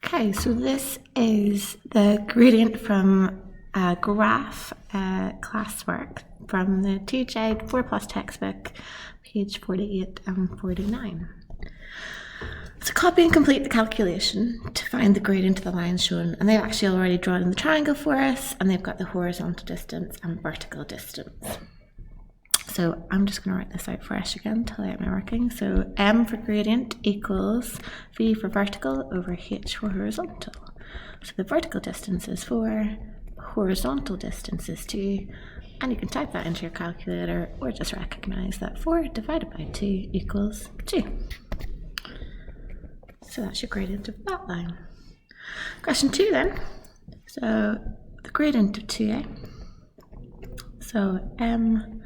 Okay, so this is the gradient from a graph classwork from the TJ 4+ textbook, page 48 and 49. So copy and complete the calculation to find the gradient of the line shown, and they've actually already drawn in the triangle for us, and they've got the horizontal distance and vertical distance. So I'm just going to write this out fresh again to lay out my working. So m for gradient equals v for vertical over h for horizontal. So the vertical distance is 4, horizontal distance is 2, and you can type that into your calculator or just recognise that 4 divided by 2 equals 2. So that's your gradient of that line. Question 2 then. So the gradient of 2a. So m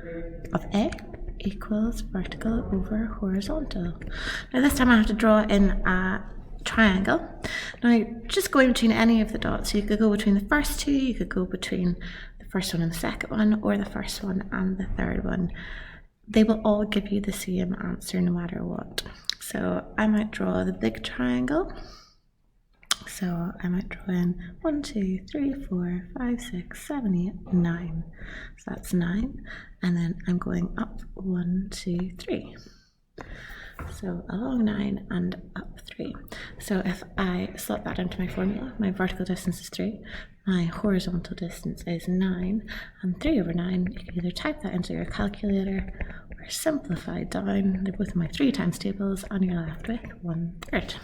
of a equals vertical over horizontal. Now this time I have to draw in a triangle. Now just going between any of the dots, so you could go between the first two, you could go between the first one and the second one, or the first one and the third one. They will all give you the same answer no matter what. So I might draw the big triangle. So I might draw in 1, 2, 3, 4, 5, 6, 7, 8, 9. So that's 9. And then I'm going up 1, 2, 3. So along 9 and up 3. So if I slot that into my formula, my vertical distance is 3, my horizontal distance is 9, and 3 over 9, you can either type that into your calculator or simplify down. They're both my 3 times tables, and you're left with 1/3.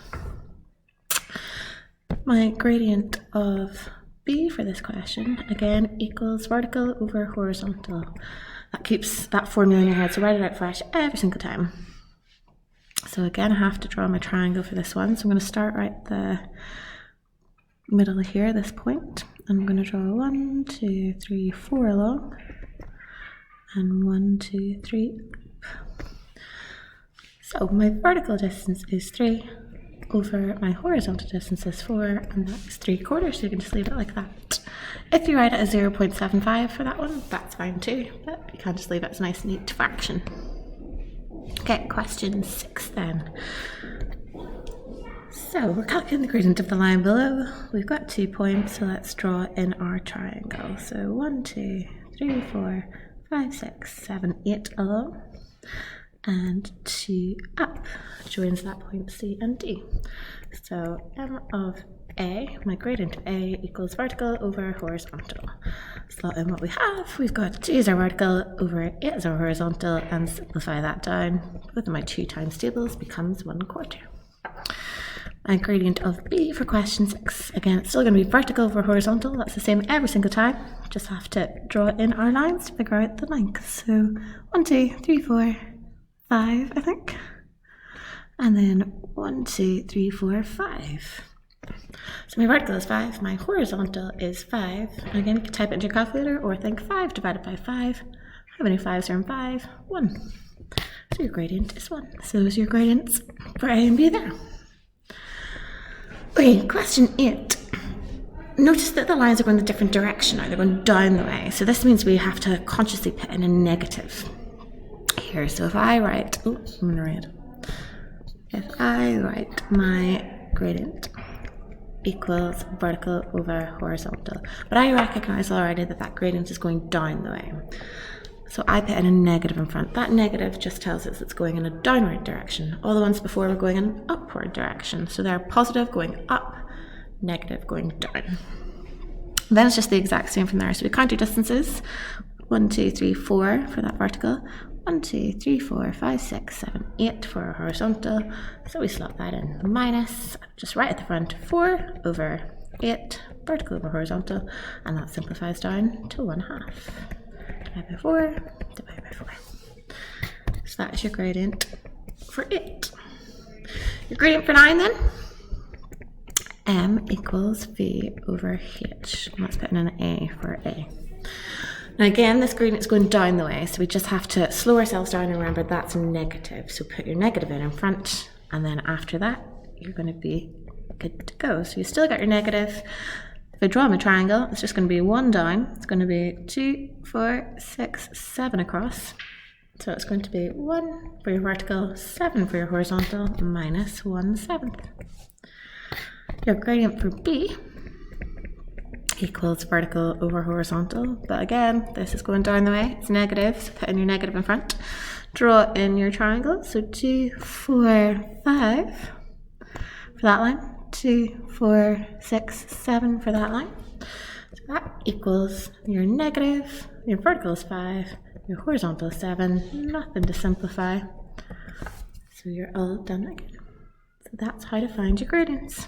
My gradient of b for this question, again, equals vertical over horizontal. That keeps that formula in your head, so write it out fresh every single time. So again, I have to draw my triangle for this one. So I'm going to start right at the middle here, this point. I'm going to draw 1, 2, 3, 4 along, and 1, 2, 3 up. So my vertical distance is 3. Over my horizontal distance is 4, and that's 3/4, so you can just leave it like that. If you write it as 0.75 for that one, that's fine too, but you can just leave it as a nice neat fraction. Okay, question 6 then. So we're calculating the gradient of the line below. We've got 2 points, so let's draw in our triangle. So 1, 2, 3, 4, 5, 6, 7, 8 along, and 2 up, joins that point C and D. So m of a, my gradient of a, equals vertical over horizontal. Slot in what we have. We've got 2 is our vertical over 8 is our horizontal, and simplify that down. Both of my 2 times tables becomes 1/4. My gradient of b for question 6, again, it's still going to be vertical over horizontal. That's the same every single time. Just have to draw in our lines to figure out the length. So 1, 2, 3, 4, 5, I think, and then 1, 2, 3, 4, 5. So my vertical is 5, my horizontal is 5, and again you can type it into your calculator or think 5 divided by 5. How many 5s are in 5? 1. So your gradient is 1. So those are your gradients for A and B there. Okay, question 8. Notice that the lines are going in a different direction now, they're going down the way, so this means we have to consciously put in a negative here. So if I write, I'm going to read. If I write my gradient equals vertical over horizontal, but I recognise already that that gradient is going down the way. So I put in a negative in front. That negative just tells us it's going in a downward direction. All the ones before were going in an upward direction. So they're positive going up, negative going down. Then it's just the exact same from there. So we count our distances. 1, 2, 3, 4 for that vertical. 1, 2, 3, 4, 5, 6, 7, 8 for our horizontal. So we slot that in. Minus, just right at the front, 4 over 8, vertical over horizontal, and that simplifies down to 1/2. Divide by 4, divide by 4. So that is your gradient for 8. Your gradient for 9 then? M equals V over H. And let's put in an A for A. Now again, this gradient is going down the way, so we just have to slow ourselves down and remember that's negative. So put your negative in front, and then after that, you're going to be good to go. So you still got your negative. If I draw my triangle, it's just going to be 1 down. It's going to be 2, 4, 6, 7 across. So it's going to be 1 for your vertical, 7 for your horizontal, minus 1/7. Your gradient for B equals vertical over horizontal, but again, this is going down the way, it's negative, so put in your negative in front. Draw in your triangle, so 2, 4, 5 for that line, 2, 4, 6, 7 for that line. So that equals your negative, your vertical is 5, your horizontal is 7, nothing to simplify. So you're all done again. So that's how to find your gradients.